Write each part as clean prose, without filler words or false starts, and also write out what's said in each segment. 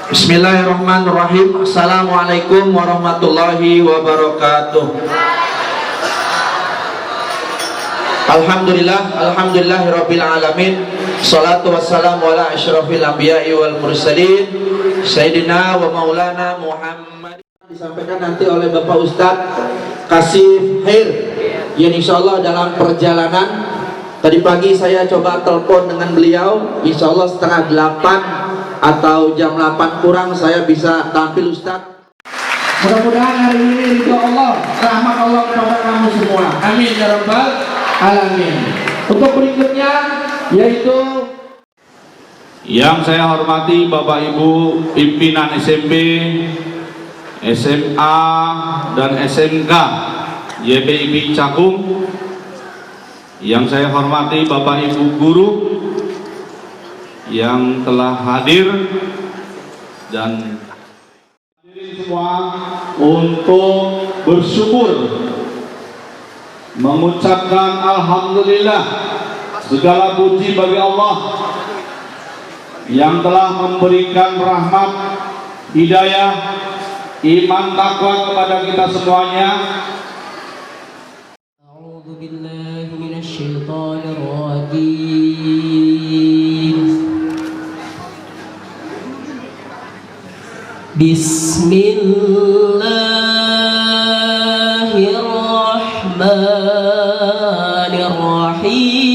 Bismillahirrahmanirrahim. Assalamualaikum warahmatullahi wabarakatuh. Alhamdulillahirabbil alamin. Shalatu wassalamu ala asyrafil anbiya'i wal mursalin Sayyidina wa maulana Muhammad. Disampaikan nanti oleh Bapak Ustadz Kasih Khair yang insyaallah dalam perjalanan. Tadi pagi saya coba telepon dengan beliau, insyaallah setengah 8 atau jam 8 kurang saya bisa tampil Ustadz. Mudah-mudahan hari ini ridho Allah, rahmat Allah kepada kamu semua. Amin ya rabbal alamin. Untuk berikutnya yaitu yang saya hormati Bapak Ibu pimpinan SMP, SMA dan SMK YPIB Cakung. Yang saya hormati Bapak Ibu guru yang telah hadir dan semua untuk bersyukur, mengucapkan alhamdulillah, segala puji bagi Allah yang telah memberikan rahmat, hidayah, iman, takwa kepada kita semuanya. A'udzu billahi minasyaitonir rajim. Bismillahirrahmanirrahim.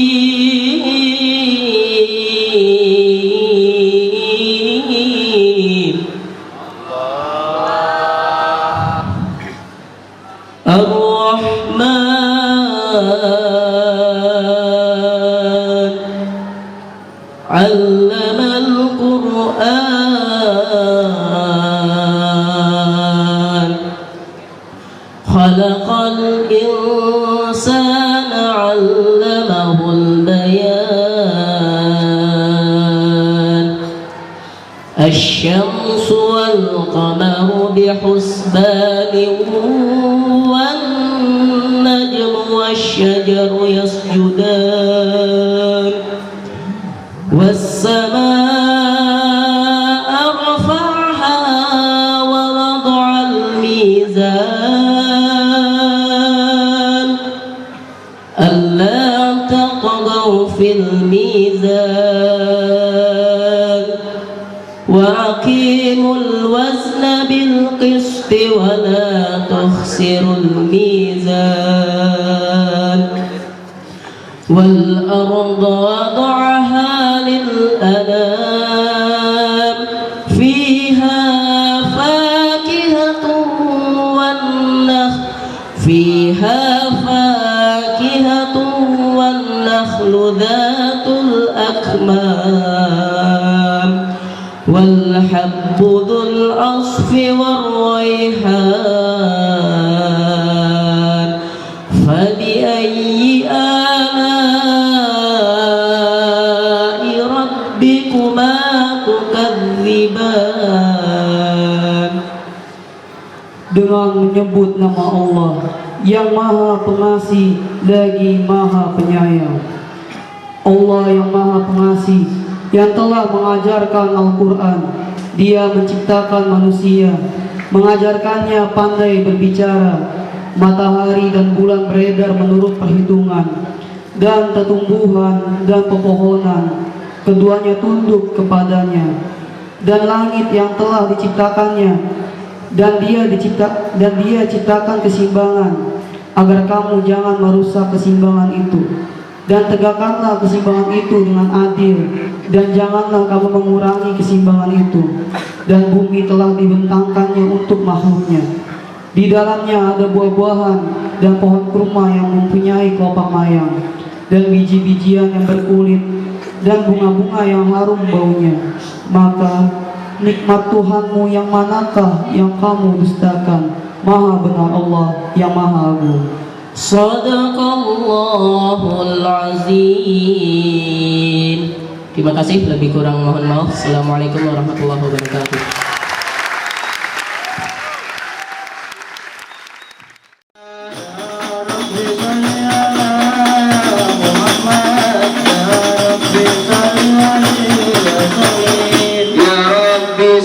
Ar-Rahman 'allamal Qur'an khalaqal insana 'allamahul bayan asy-syamsu wal qamaru bihusbanin wan najmu wasy-syajaru yasjudan was-samaa'a rafa'aha wa wada'al mizan alla taqdaw fil mizan wa aqimul wazna bil qisti wa la tukhsirul mizan wal arda wada'aha lil anam fiha fakihatun wan nakhlu dhatul akmam wal habbu dhul asfi war rayhan fabiayyi ala'i rabbikuma tukadziban. Dengan menyebut nama Allah yang maha pengasih lagi maha penyayang. Allah yang maha pengasih yang telah mengajarkan Al-Quran. Dia menciptakan manusia, mengajarkannya pandai berbicara. Matahari dan bulan beredar menurut perhitungan, dan tumbuhan dan pepohonan keduanya tunduk kepadanya, dan langit yang telah diciptakannya, dan dia ciptakan keseimbangan agar kamu jangan merusak keseimbangan itu, dan tegakkanlah keseimbangan itu dengan adil, dan janganlah kamu mengurangi keseimbangan itu. Dan bumi telah dibentangkannya untuk makhluknya, di dalamnya ada buah-buahan dan pohon kurma yang mempunyai kelopak mayang, dan biji-bijian yang berkulit, dan bunga-bunga yang harum baunya. Maka nikmat Tuhanmu yang manakah yang kamu dustakan? Maha benar Allah yang maha agung. Sadaqallahul azim. Terima kasih, lebih kurang mohon maaf. Assalamualaikum warahmatullahi wabarakatuh. Ya Rabbi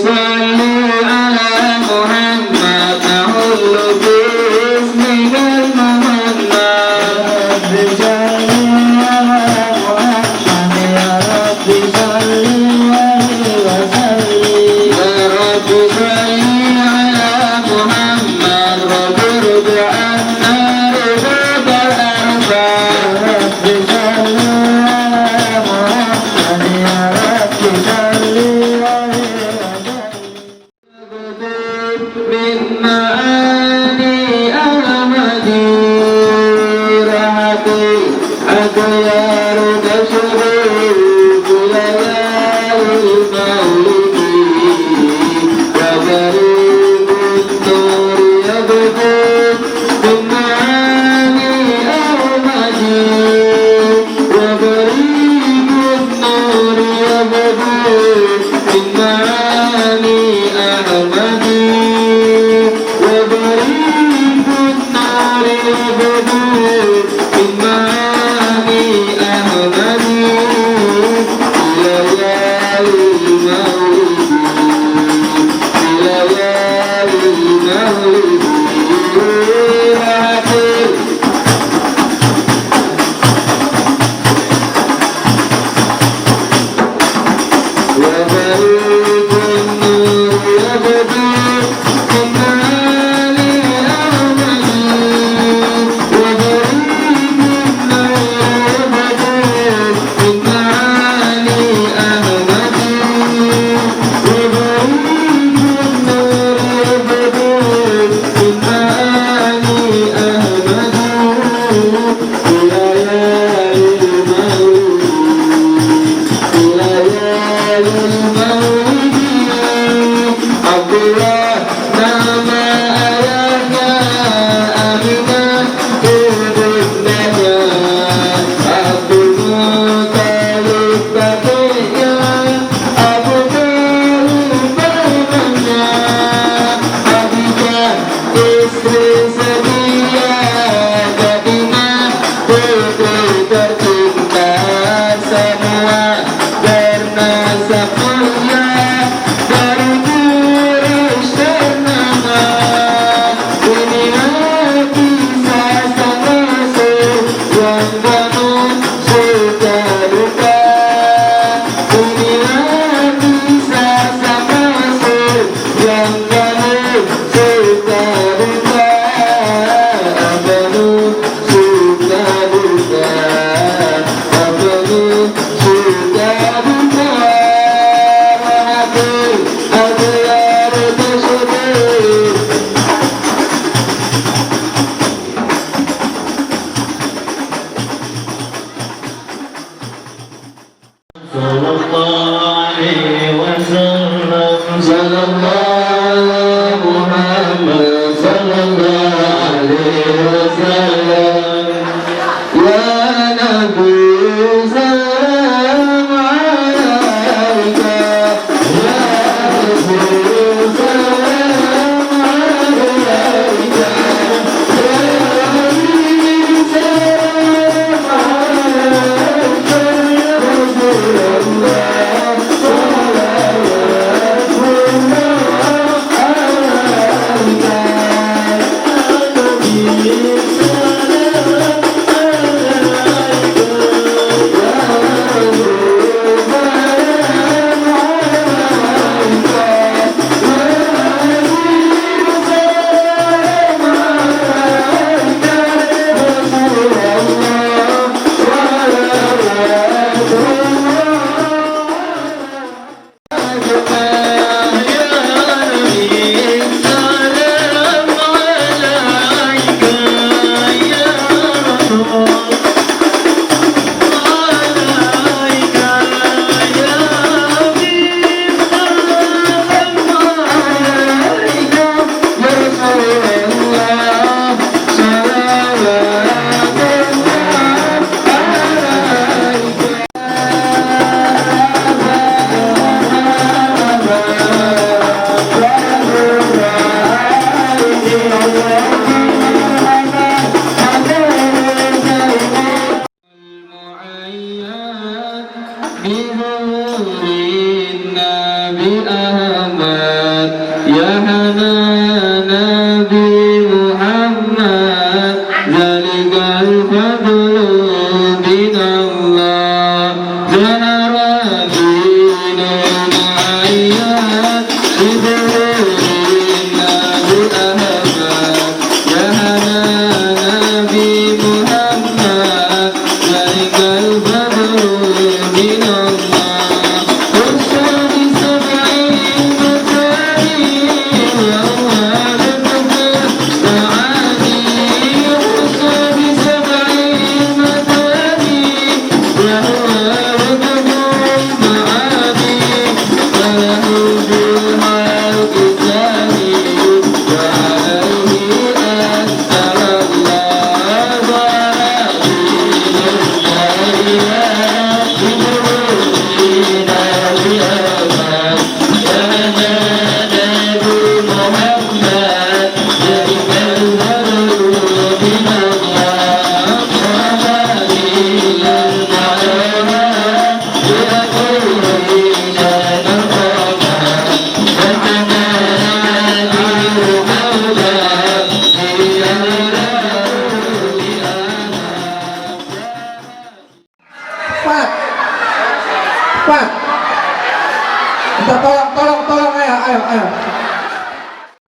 Kita tolong, ayo.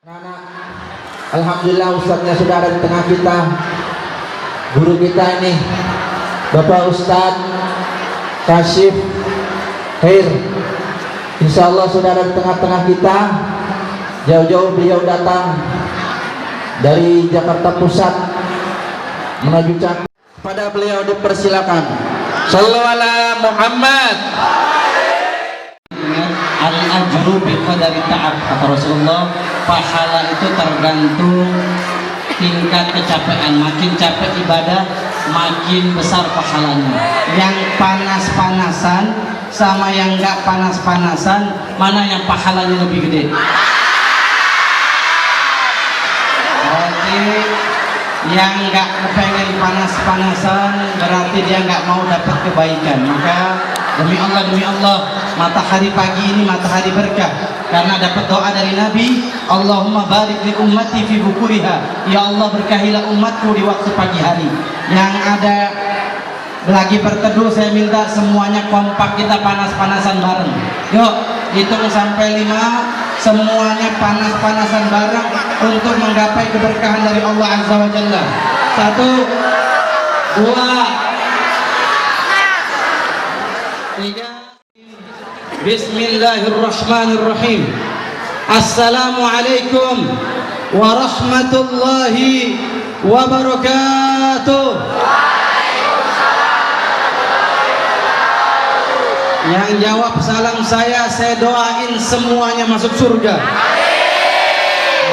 Anak, alhamdulillah ustadznya sudah ada di tengah kita. Guru kita ini, Bapak Ustadz Kasyif Khair, insya Allah sudah ada di tengah-tengah kita. Jauh-jauh beliau datang dari Jakarta Pusat menuju Cakung. Pada beliau dipersilakan. Shallallahu ala Muhammad. Al-ajru biqadari ta'ab, kata Rasulullah. Pahala itu tergantung tingkat kecapean. Makin capek ibadah, makin besar pahalanya. Yang panas-panasan sama yang enggak panas-panasan, mana yang pahalanya lebih gede? Berarti yang enggak kepengen panas-panasan berarti dia enggak mau dapat kebaikan. Maka demi Allah, matahari pagi ini matahari berkah karena dapat doa dari Nabi. Allahumma barik li ummati fi bukuriha, ya Allah berkahilah umatku di waktu pagi hari. Yang ada lagi berteduh, saya minta semuanya kompak, kita panas-panasan bareng. Yuk hitung sampai 5, semuanya panas-panasan bareng untuk menggapai keberkahan dari Allah Azza wa Jalla. 1, 2, 3. Bismillahirrahmanirrahim. Assalamualaikum warahmatullahi wabarakatuh. Yang jawab salam saya doain semuanya masuk surga.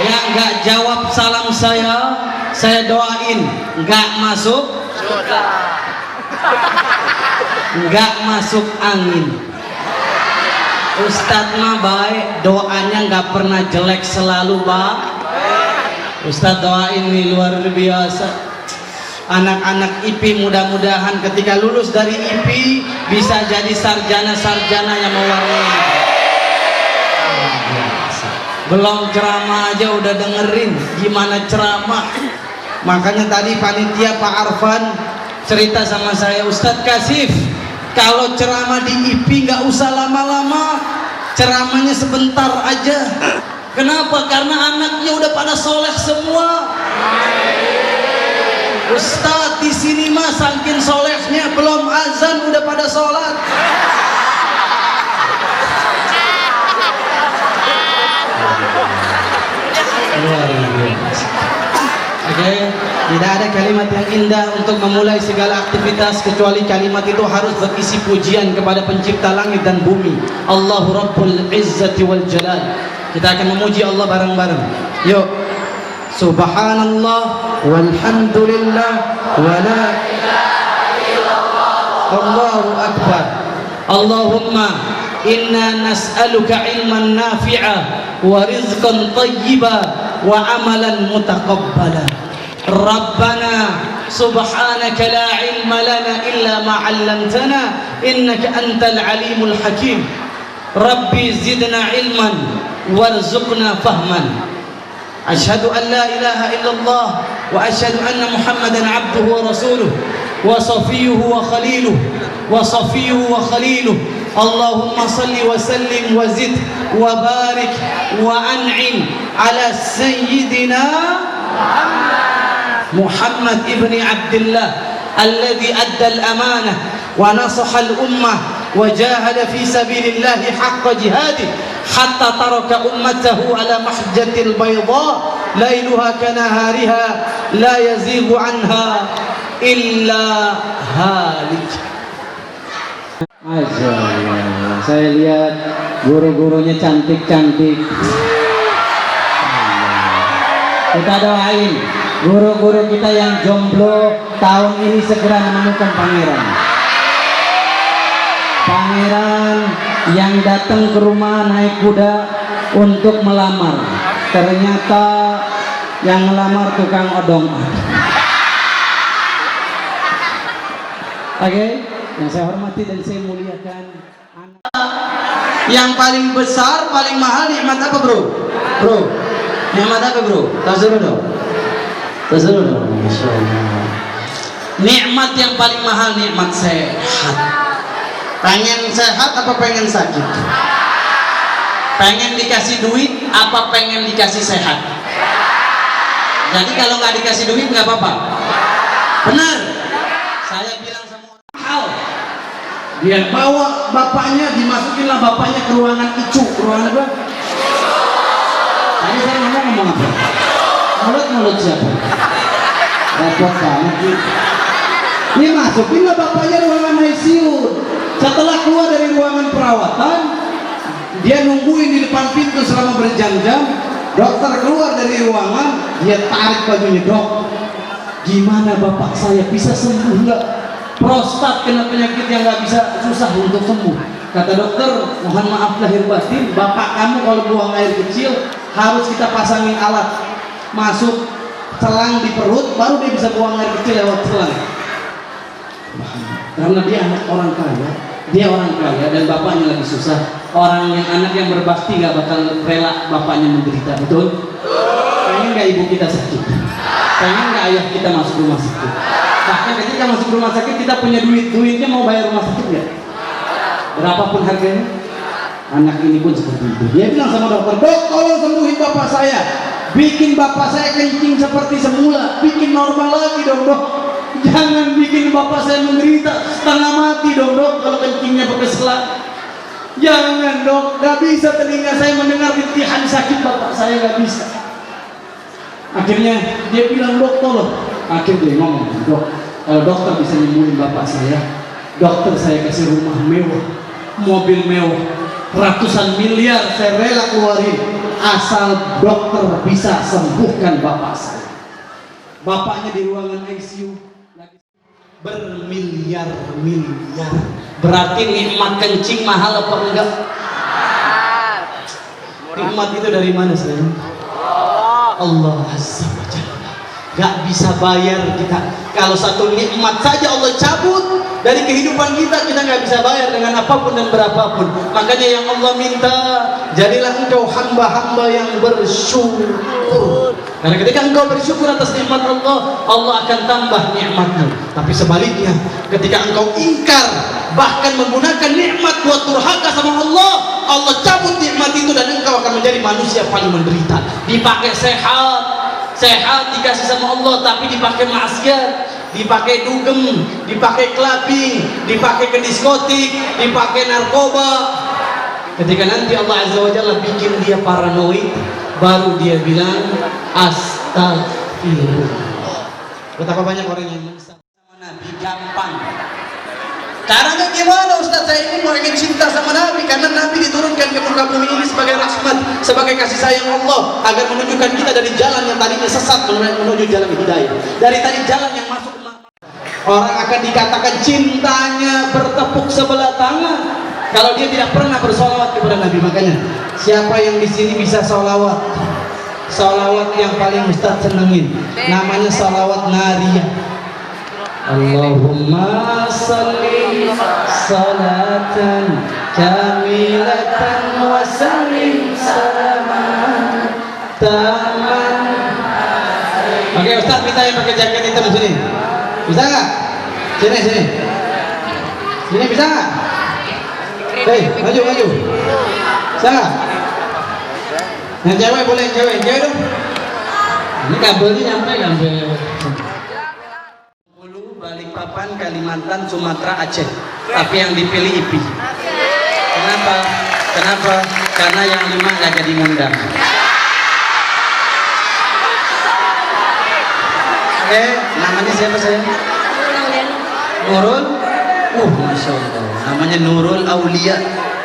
Yang nggak jawab salam saya doain nggak masuk surga, nggak masuk angin. Ustadz mah baik, doanya nggak pernah jelek, selalu baik. Ustadz doain nih luar biasa. Anak-anak IP mudah-mudahan ketika lulus dari IP bisa jadi sarjana-sarjana yang mewarnai. Belum ceramah aja udah dengerin gimana ceramah. Makanya tadi panitia Pak Arfan cerita sama saya, Ustadz Kasif, kalau ceramah di IP nggak usah lama-lama, ceramahnya sebentar aja. Kenapa? Karena anaknya udah pada soleh semua. Ustadz di sini mah saking solehnya belum azan udah pada sholat. Luar biasa. Oke, tidak ada kalimat yang indah untuk memulai segala aktivitas kecuali kalimat itu harus berisi pujian kepada pencipta langit dan bumi, Allahu Rabbul Izzati wal Jalal. Kita akan memuji Allah bareng-bareng. Yuk. Subhanallah walhamdulillah wa la ilaha illallah Allahu akbar. Allahumma inna nas'aluka ilman nafi'a wa rizqan tayyiba wa amalan mutaqabbala. Rabbana subhanaka la ilma lana illa ma 'allamtana innaka antal alimul hakim. Rabbi zidna ilman warzuqna fahman. Asyhadu an la ilaha illallah wa asyhadu anna Muhammadan abduhu wa rasuluh wa safiyuhu wa khaliluh wa safiyuhu wa khaliluh. Allahumma salli wa sallim wa zid wa barik wa an'im ala sayyidina Muhammad ibni Abdullah alladhi adda al-amanah wa nasaha al-ummah وجاهد في سبيل الله حق جهاده حتى ترك أمته على محجة البيضاء ليلها كنهارها لا يزيغ عنها إلا هالك. Masya Allah, saya lihat guru-gurunya cantik-cantik. Kita doain guru-guru kita yang jomblo tahun ini segera menemukan pangeran. Pangeran yang datang ke rumah naik kuda untuk melamar, ternyata yang melamar tukang odong. Oke, yang saya hormati dan saya muliakan. Yang paling besar, paling mahal nikmat apa bro? Bro, nikmat apa bro? Tas dulu dong. Masya Allah. Nikmat yang paling mahal nikmat sehat. Pengen sehat apa pengen sakit? Pengen dikasih duit apa pengen dikasih sehat? Jadi kalau nggak dikasih duit nggak apa-apa. Benar. Saya bilang sama orang hal. Dia bawa bapaknya, dimasukinlah bapaknya ke ruangan icu. Ruangan apa? Tadi saya ngomong apa? Mulut siapa? Repot banget nih. Ini masukinlah bapaknya ruangan ICU. Setelah keluar dari ruangan perawatan, dia nungguin di depan pintu selama berjam-jam. Dokter keluar dari ruangan, dia tarik bajunya. Dok, gimana bapak saya bisa sembuh nggak? Prostat kena penyakit yang nggak bisa, susah untuk sembuh. Kata dokter, mohon maaf lahir batin, bapak kamu kalau buang air kecil harus kita pasangin alat masuk selang di perut, baru dia bisa buang air kecil lewat selang. Karena dia anak orang kaya, dia orang kaya dan bapaknya lagi susah. Orang yang anak yang berbakti nggak bakal rela bapaknya menderita, betul? Pengen nggak ibu kita sakit? Pengen nggak ayah kita masuk rumah sakit? Bahkan ketika masuk rumah sakit kita punya duitnya mau bayar rumah sakit nggak? Berapapun harganya. Anak ini pun seperti itu. Dia bilang sama dokter, dok tolong sembuhin bapak saya, bikin bapak saya kencing seperti semula, bikin normal lagi dong dok. Jangan bikin bapak saya menderita setengah mati dong dok kalau kencingnya pakai selang. Jangan dok, gak bisa telinga saya mendengar rintihan sakit bapak saya, gak bisa. Akhirnya dia bilang dok tolong. Akhirnya dia ngomong, dok kalau dokter bisa nyembuhin bapak saya, dokter saya kasih rumah mewah, mobil mewah, ratusan miliar saya rela keluarin asal dokter bisa sembuhkan bapak saya. Bapaknya di ruangan ICU lagi bermiliar-miliar. Berarti nikmat kencing mahal apa enggak? Nikmat itu dari mana sayang? Allah Azza wa Jalla. Gak bisa bayar kita. Kalau satu nikmat saja Allah cabut dari kehidupan kita, kita gak bisa bayar dengan apapun dan berapapun. Makanya yang Allah minta, jadilah engkau hamba-hamba yang bersyukur. Karena ketika engkau bersyukur atas nikmat Allah, Allah akan tambah nikmatmu. Tapi sebaliknya, ketika engkau ingkar, bahkan menggunakan nikmat buat durhaka sama Allah, Allah cabut nikmat itu dan engkau akan menjadi manusia paling menderita. Dipakai sehat dikasih sama Allah, tapi dipakai maksiat, dipakai dugem, dipakai clubbing, dipakai ke diskotik, dipakai narkoba. Ketika nanti Allah Azza wa Jalla bikin dia paranoid, baru dia bilang astagfirullah. Betapa banyak orang yang menyesal sama Nabi gampang. Caranya gimana Ustaz? Saya ini mau ingin cinta sama Nabi karena Nabi diturunkan ke muka bumi ini sebagai rahmat, sebagai kasih sayang Allah, agar menunjukkan kita dari jalan yang tadinya sesat menuju jalan hidayah, dari tadi jalan yang masuk. Orang akan dikatakan cintanya bertepuk sebelah tangan kalau dia tidak pernah bersolawat kepada Nabi. Makanya siapa yang di sini bisa solawat? Solawat yang paling Ustaz senengin namanya solawat nariyah. Allahumma salli salatan kamilatan wa sallim salaman taman. Oke Ustaz, minta yang pakai jaket hitam sini. Bisa nggak? Sini. Sini bisa nggak? Hei, maju. Bisa nggak? Yang cewek boleh, cewek dong. Ini kabelnya nyampe. Balikpapan, Kalimantan, Sumatera, Aceh. Tapi yang dipilih IPI. Kenapa? Karena yang 5 nggak jadi ngundang. Oke, namanya siapa sayang? Nurul. Masya Allah. Namanya Nurul Aulia.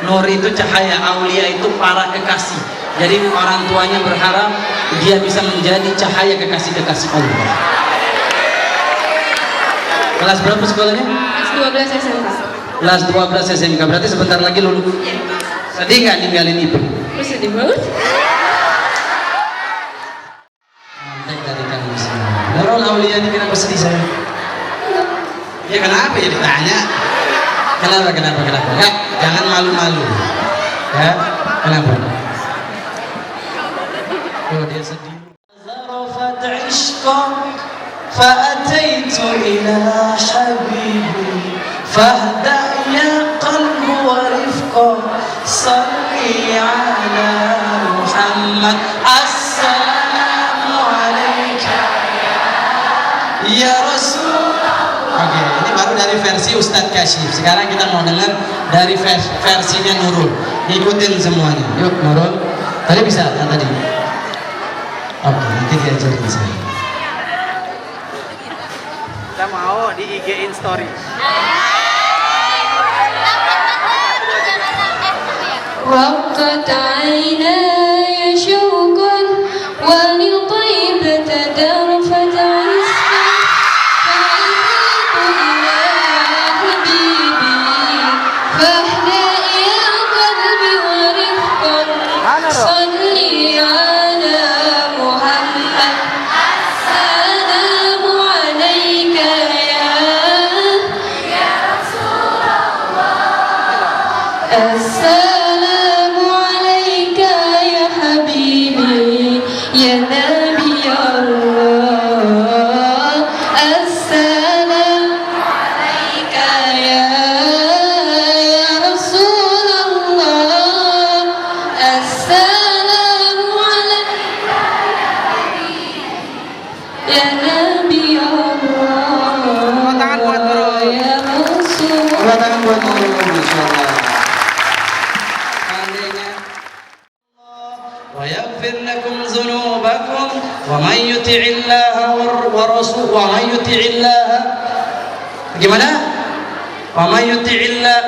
Nur itu cahaya, Aulia itu para kekasih. Jadi orang tuanya berharap dia bisa menjadi cahaya kekasih-kekasih Allah. Kelas berapa sekolahnya? Kelas 12 SMK. Kelas 12 SMK, berarti sebentar lagi lulus. Sedih nggak ninggalin ibu? Sedih banget. Mantek dari kamu semua. Nurul Aulia ini kenapa sedih saya? Ya kenapa ya ditanya? Kenapa? Enggak, jangan malu-malu. Ya, kenapa? Oh dia sedih. Zarafat ishqa فأتيت إلى حبيبي فاهدأ يا قلب ورفقا صلي على dari versi Ustadz Kasyif. Sekarang kita mau dengar dari versinya Nurul. Ikutin semuanya. Yuk Nurul. Tadi bisa kan tadi? Oke, nanti diajarin saya. Kita mau di IG-in story. رقت عيناي شوقا ولطيبة درفت عسفا فأتيت إلى حبيبي فاهدأ يا قلبي ورفقا صلي على محمد السلام عليك يا رسول الله السلام عليك يا حبيبي يا نبي الله السلام عليك يا رسول الله السلام عليك يا نبي الله يا رسول Tangan buat Nurul, insyaallah. ويغفر لكم ذنوبكم ومن يطع الله ورسوله ومن يطع الله gimana? ومن يطع الله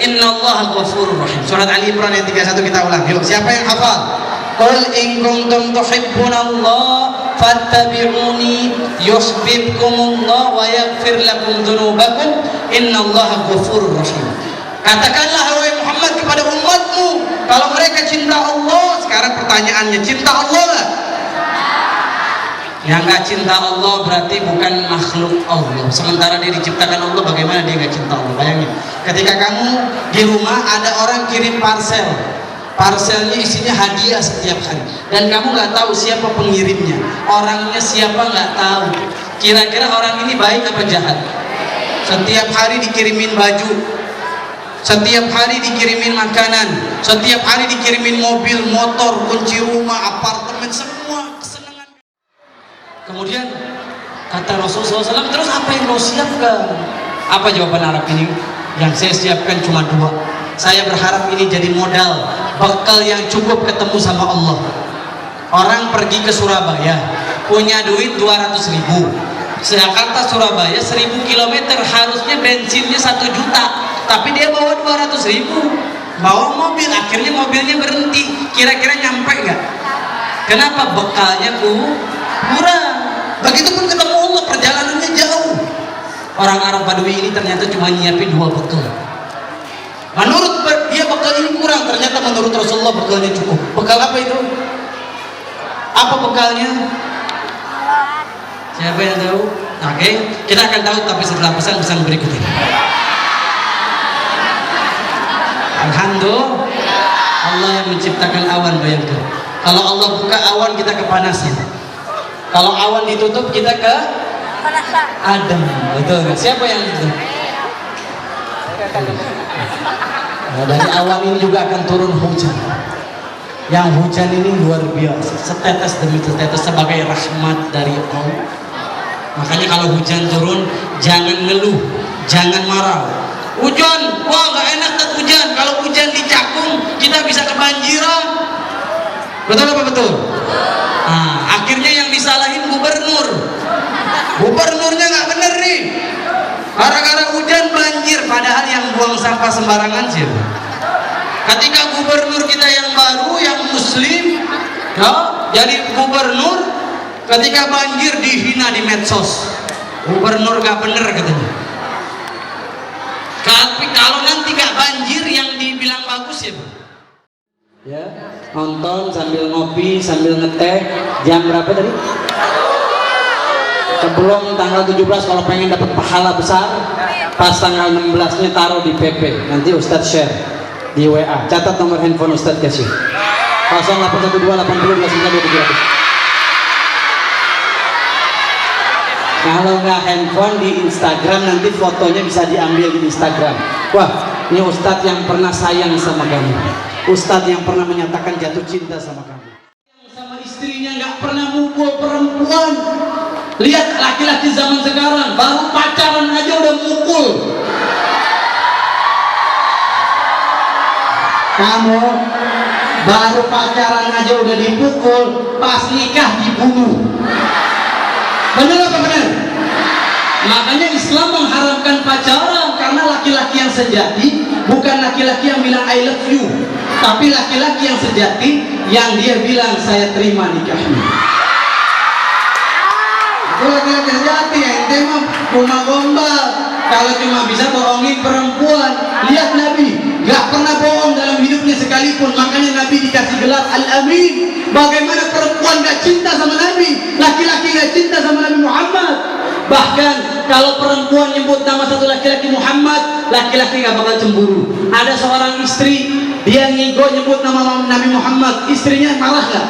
إن الله غفور رحيم. Surat Ali Imran ayat 31 kita ulang. Yuk, siapa yang hafal? Qul in kuntum tuhibbunallah fattabi'uni yuhibbukumullah wa yaghfir lakum dzunubakum innallaha ghafurur rahim. Katakanlah wahai Muhammad kepada umatmu, kalau mereka cinta Allah. Sekarang pertanyaannya, cinta Allah nggak? Yang nggak cinta Allah berarti bukan makhluk Allah. Sementara dia diciptakan Allah, bagaimana dia nggak cinta Allah? Bayangin, ketika kamu di rumah ada orang kirim parcel, parcelnya isinya hadiah setiap hari, dan kamu nggak tahu siapa pengirimnya, orangnya siapa nggak tahu. Kira-kira orang ini baik apa jahat? Setiap hari dikirimin baju, setiap hari dikirimin makanan, setiap hari dikirimin mobil, motor, kunci rumah, apartemen, semua kesenangan. Kemudian kata Rasulullah SAW, terus apa yang kau siapkan? Apa jawaban Arab ini? Yang saya siapkan cuma dua. Saya berharap ini jadi modal, bekal yang cukup ketemu sama Allah. Orang pergi ke Surabaya, punya duit 200.000. Jakarta Surabaya 1000 km, harusnya bensinnya 1 juta, tapi dia bawa 200.000, bawa mobil, akhirnya mobilnya berhenti. Kira-kira nyampe nggak? Kenapa? Bekalnya kurang. Begitupun ketemu Allah, perjalanannya jauh. Orang Arab Badui ini ternyata cuma nyiapin 2 bekal. Menurut dia bekal ini kurang, ternyata menurut Rasulullah bekalnya cukup. Bekal apa itu? Apa bekalnya? Siapa yang tahu? Oke, kita akan tahu tapi setelah pesan-pesan berikut ini. Alhamdulillah, Allah yang menciptakan awan, bayangkan. Kalau Allah buka awan, kita kepanasan. Kalau awan ditutup, kita ke adem. Betul nggak? Siapa yang itu? Nah, dari awan ini juga akan turun hujan. Yang hujan ini luar biasa, setetes demi setetes sebagai rahmat dari Allah. Makanya kalau hujan turun, jangan ngeluh, jangan marah. Hujan, wah nggak enak tak hujan. Kalau hujan di Cakung, kita bisa kebanjiran. Betul apa betul? Nah, akhirnya yang disalahin gubernur. Gubernurnya nggak bener nih. Gara-gara hujan banjir, padahal yang buang sampah sembarangan sih. Ketika gubernur kita yang baru, yang muslim, ya, jadi gubernur, ketika banjir dihina di medsos. Gubernur gak bener katanya. Tapi kalau nanti gak banjir, yang dibilang bagus ya, ya, nonton sambil ngopi, sambil ngeteh. Jam berapa tadi? Sebelum tanggal 17 kalau pengen dapat pahala besar, pas tanggal 16 nya taruh di PP. Nanti Ustadz share di WA. Catat nomor handphone Ustadz kasih 081280292700. Kalau nggak handphone, di Instagram, nanti fotonya bisa diambil di Instagram. Wah, ini Ustadz yang pernah sayang sama kamu, Ustadz yang pernah menyatakan jatuh cinta sama kamu. Sama istrinya nggak pernah mukul perempuan. Lihat laki-laki zaman sekarang, baru pacaran aja udah mukul. Kamu baru pacaran aja udah dipukul, pas nikah dibunuh. Benar apa benar? Makanya Islam mengharamkan pacaran, karena laki-laki yang sejati bukan laki-laki yang bilang I love you, tapi laki-laki yang sejati yang dia bilang saya terima nikahnya. Itu laki-laki sejati. Ente mah rumah gombal kalau cuma bisa bohongin perempuan. Lihat Nabi gak pernah bohong dalam hidupnya sekalipun, makanya Nabi dikasih gelar Al-Amin. Bagaimana perempuan gak cinta sama Nabi, laki-laki gak cinta sama Nabi Muhammad. Bahkan kalau perempuan nyebut nama satu laki-laki Muhammad, laki-laki gak bakal cemburu. Ada seorang istri, dia ngigo nyebut nama Nabi Muhammad, istrinya marah gak?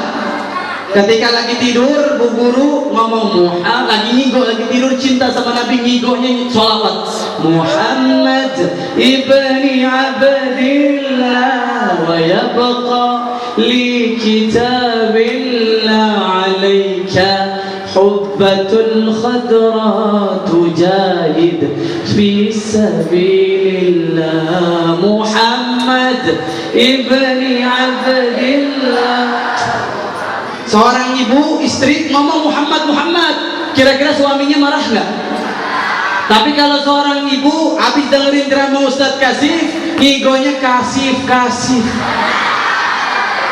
Ketika lagi tidur, bu guru ngomong Muhammad, lagi ngigo, lagi tidur cinta sama Nabi, ngigonya sholawat Muhammad ibni Abdillah wa yabqa li kitabillah alaika hubbatun khadra tujahid fi sabilillah Muhammad ibni Abdillah. Seorang ibu, istri ngomong Muhammad, Muhammad, kira-kira suaminya marah nggak? Tapi kalau seorang ibu habis dengerin drama Ustadz Kasif, ngigonya kasif, kasif,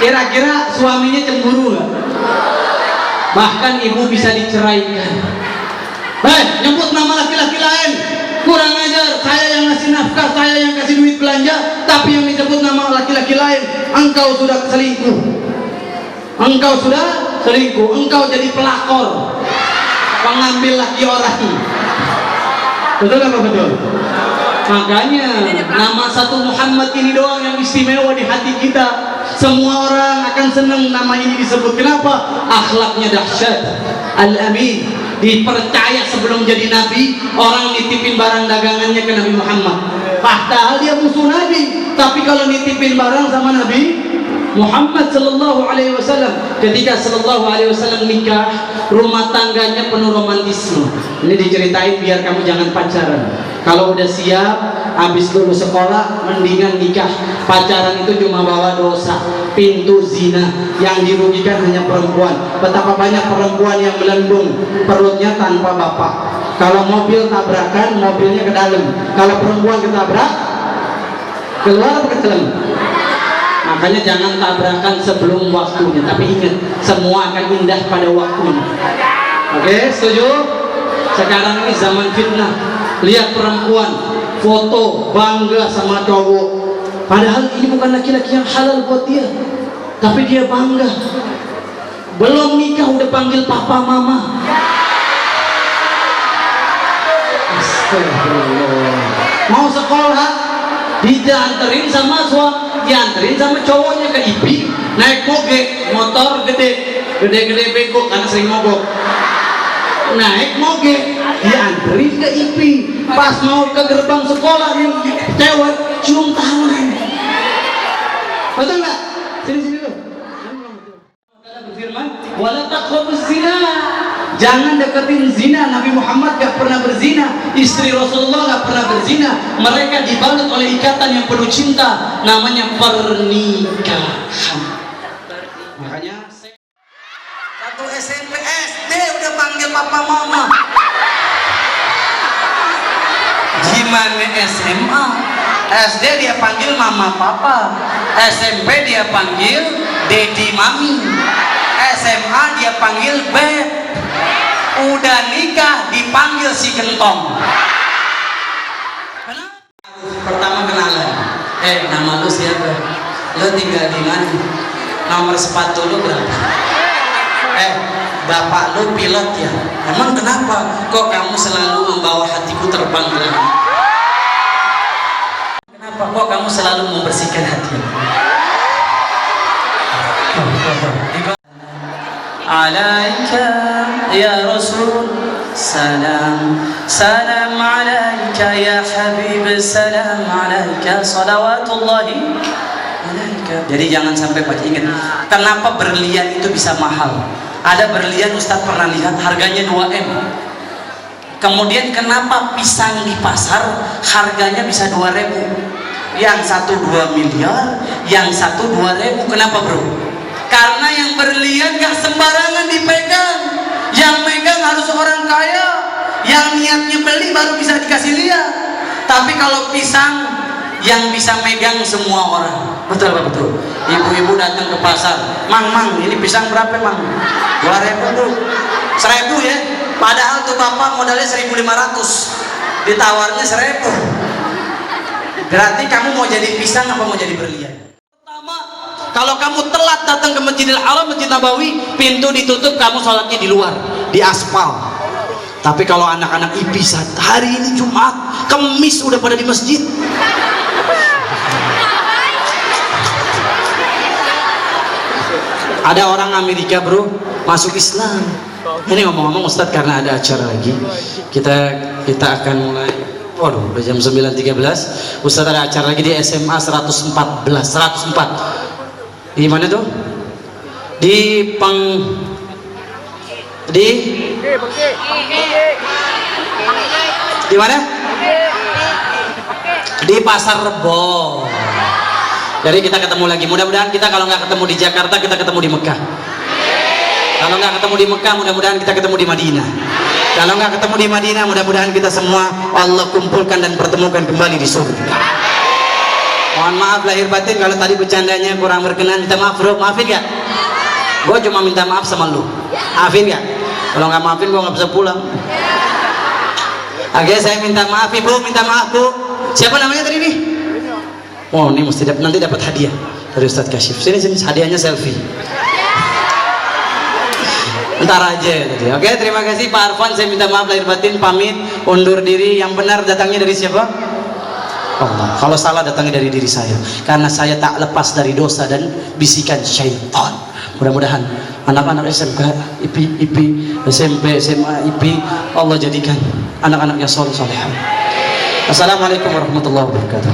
kira-kira suaminya cemburu nggak? Bahkan ibu bisa diceraikan. Nyebut nama laki-laki lain, kurang ajar. Saya yang ngasih nafkah, saya yang kasih duit belanja, tapi yang disebut nama laki-laki lain, engkau sudah selingkuh. Engkau sudah selingkuh, engkau jadi pelakor, pengambil laki orang. Betul apa betul? Makanya nama satu Muhammad ini doang yang istimewa di hati kita. Semua orang akan senang nama ini disebut. Kenapa? Akhlaknya dahsyat. Al-Amin, dipercaya sebelum jadi nabi. Orang nitipin barang dagangannya ke Nabi Muhammad, padahal dia musuh Nabi. Tapi kalau nitipin barang sama Nabi Muhammad sallallahu alaihi wasallam, ketika sallallahu alaihi wasallam nikah, rumah tangganya penuh romantisme. Ini diceritain biar kamu jangan pacaran. Kalau udah siap, habis lulus sekolah, mendingan nikah. Pacaran itu cuma bawa dosa, pintu zina. Yang dirugikan hanya perempuan. Betapa banyak perempuan yang melendung perutnya tanpa bapak. Kalau mobil tabrakan, mobilnya ke dalam. Kalau perempuan ketabrak, keluar apa ke dalam? Makanya jangan tabrakan sebelum waktunya. Tapi ingat, semua akan indah pada waktunya. Oke, setuju? Sekarang ini zaman fitnah. Lihat perempuan foto bangga sama cowok, padahal ini bukan laki-laki yang halal buat dia, tapi dia bangga. Belum nikah udah panggil papa mama. Astagfirullah. Mau sekolah dianterin sama dianterin sama cowoknya ke IPI, naik moge, motor gede bego karena sering mogok. Naik moge, dianterin ke IPI. Pas mau ke gerbang sekolah, yang cewek cium tangan. Betul nggak? Sini lu. Berfirman, wala taqrabuz zina. Jangan deketin zina. Nabi Muhammad gak pernah berzina, istri Rasulullah gak pernah berzina. Mereka dibalut oleh ikatan yang penuh cinta, namanya pernikahan. Makanya satu SMP SD udah panggil papa mama. Gimana SMA? SD dia panggil mama papa, SMP dia panggil daddy mami, SMA dia panggil beb. Udah nikah dipanggil si gentong. Pertama kenalan, nama lu siapa? Lu tinggal di mana? Nomor sepatu lu berapa? Bapak lu pilot ya? Emang kenapa? Kok kamu selalu membawa hatiku terbang lagi? Kenapa? Kok kamu selalu membersihkan hati? Alaika ya Rasul salam, salam alaika ya Habib, salam alaika, salawatullahi alaika. Jadi jangan sampai baca. Ingat, kenapa berlian itu bisa mahal? Ada berlian Ustadz pernah lihat harganya 2M. Kemudian kenapa pisang di pasar harganya bisa 2.000? Yang satu 2 miliar, yang satu 2.000. Kenapa bro? Karena yang berlian gak sembarangan dipegang. Yang megang harus orang kaya, yang niatnya beli baru bisa dikasih lihat. Tapi kalau pisang, yang bisa megang semua orang. Betul apa betul? Ibu-ibu datang ke pasar, mang ini pisang berapa mang? 2.000 tuh, 1.000 ya. Padahal tuh bapak modalnya 1.500, ditawarnya 1.000. Berarti kamu mau jadi pisang apa mau jadi berlian? Pertama, kalau kamu telat datang ke Masjidil Haram, Masjid Nabawi, pintu ditutup, kamu sholatnya di luar, di aspal. Tapi kalau anak-anak IP hari ini Jumat, Kemis udah pada di masjid. Ada orang Amerika bro masuk Islam. Ini ngomong-ngomong Ustadz, karena ada acara lagi, kita akan mulai. Waduh, udah jam 9.13. Ustadz ada acara lagi di SMA 104. Di mana tuh? Di mana? Di Pasar Rebo. Jadi kita ketemu lagi. Mudah-mudahan kita kalau nggak ketemu di Jakarta, kita ketemu di Mekah. Kalau nggak ketemu di Mekah, mudah-mudahan kita ketemu di Madinah. Kalau nggak ketemu di Madinah, mudah-mudahan kita semua Allah kumpulkan dan pertemukan kembali di surga. Mohon maaf lahir batin kalau tadi bercandanya kurang berkenan, minta maaf bro, maafin gak? Gue cuma minta maaf sama lu, maafin gak? Kalau nggak maafin gue nggak bisa pulang. Oke, saya minta maaf ibu, minta maaf bu. Siapa namanya tadi nih? Oh, ini mesti nanti dapat hadiah dari Ustadz Kasyif. Sini hadiahnya selfie. Ntar aja tadi. Oke, terima kasih Pak Arfan. Saya minta maaf lahir batin, pamit, undur diri. Yang benar datangnya dari siapa? Allah. Kalau salah datangnya dari diri saya, karena saya tak lepas dari dosa dan bisikan syaitan. Mudah-mudahan anak-anak SMK, IP, SMP, SMA, IP, Allah jadikan anak-anaknya soleh-solehan. Assalamualaikum warahmatullahi wabarakatuh.